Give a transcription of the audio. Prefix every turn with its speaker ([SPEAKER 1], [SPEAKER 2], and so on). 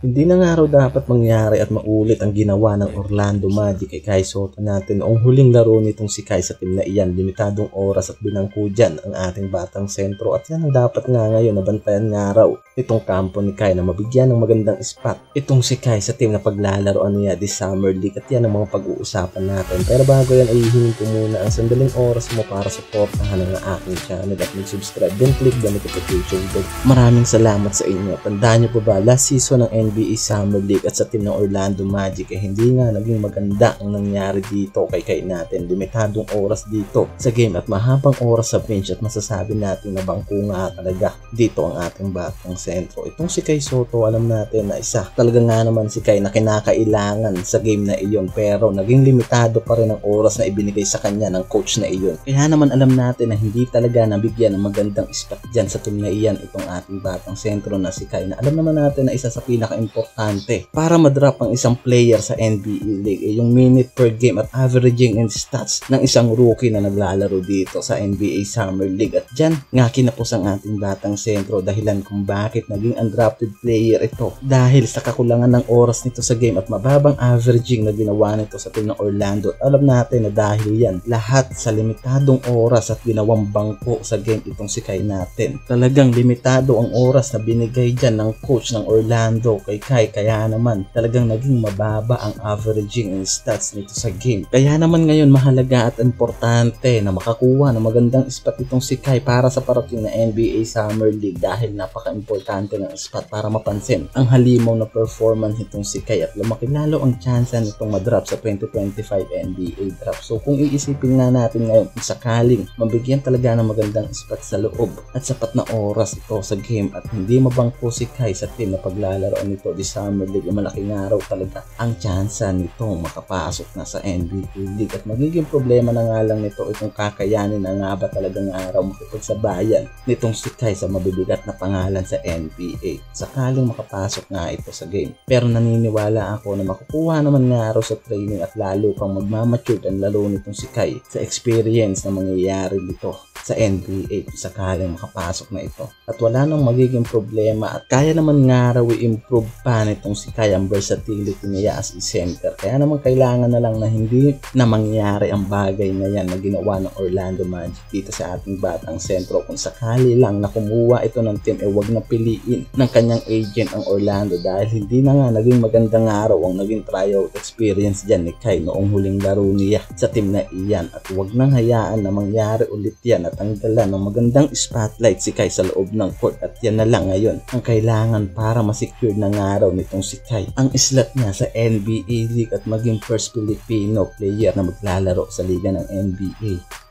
[SPEAKER 1] Hindi na nga raw dapat mangyari at maulit ang ginawa ng Orlando Magic kay Kai Sotto natin noong huling laro nitong si Kai sa team na iyan. Limitadong oras at binangko dyan ang ating batang sentro at yan ang dapat nga ngayon nabantayan nga raw itong kampo ni Kai na mabigyan ng magandang spot itong si Kai sa team na paglalaroan niya this Summer League at yan ang mga pag-uusapan natin. Pero bago yan ay hihingin ko muna ang sandaling oras mo para supportahan ang aking channel at mag-subscribe then click the notification bell. Maraming salamat sa inyo. Tandaan niyo po ba last season ng NBA Summer League at sa team ng Orlando Magic ay hindi nga naging maganda ang nangyari dito kay Kai natin. Limitadong oras dito sa game at mahabang oras sa bench at masasabi natin na bangko nga talaga dito ang ating batang sentro. Itong si Kai Sotto alam natin na isa talaga nga naman si Kai na kinakailangan sa game na iyon pero naging limitado pa rin ang oras na ibinigay sa kanya ng coach na iyon. Kaya naman alam natin na hindi talaga nabigyan ng magandang spot dyan sa team na iyan itong ating batang sentro na si Kai na alam naman natin na isa sa pinaka-importante para madrop ang isang player sa NBA League ay yung minute per game at averaging and stats ng isang rookie na naglalaro dito sa NBA Summer League at dyan nga kinapos ang ating batang sentro dahilan kung bakit naging undrafted player ito dahil sa kakulangan ng oras nito sa game at mababang averaging na ginawa nito sa team ng Orlando. Alam natin na dahil yan lahat sa limitadong oras at ginawang bangko sa game itong si Kai natin. Talagang limitado ang oras na binigay dyan ng coach ng Orlando kay Kai kaya naman talagang naging mababa ang averaging and stats nito sa game. Kaya naman ngayon mahalaga at importante na makakuha ng magandang spot itong si Kai para sa parating na NBA Summer League dahil napaka-importante ng spot para mapansin ang halimaw na performance nitong si Kai at lumaki lalo ang chance nitong madrop sa 2025 NBA draft. So kung iisipin nga natin ngayon kung sakaling mabigyan talaga ng magandang spot sa loob at sapat na oras ito sa game at hindi mabangko si Kai sa team na paglalaroan nito di Summer League, malaking araw talaga ang chance nitong makapasok na sa NBA League at magiging problema na nga lang nito itong kakayanin na nga ba talagang araw makipagsabayan nitong si Kai sa mabibigat na pangalan sa NBA sakaling makapasok nga ito sa game. Pero naniniwala ako na makukuha naman nga araw sa training at lalo pang magmamature ang laro nitong si Kai sa experience na mangyayari dito sa NBA sakaling makapasok na ito at wala nang magiging problema at kaya naman nga raw i-improve pa nitong si Kai ang versatility niya as a center. Kaya naman kailangan na lang na hindi na mangyari ang bagay na yan na ginawa ng Orlando Magic dito sa ating batang sentro. Kung sakali lang na kumuha ito ng team wag na piliin ng kanyang agent ang Orlando dahil hindi na nga naging magandang araw ang naging tryout experience dyan ni Kai noong huling laro niya sa team na iyan at wag nang hayaan na mangyari ulit yan at tanggalan ng magandang spotlight si Kai sa loob ng court at yan na lang ngayon ang kailangan para masecure ng araw nitong si Kai ang slot niya sa NBA League at maging first Filipino player na maglalaro sa liga ng NBA.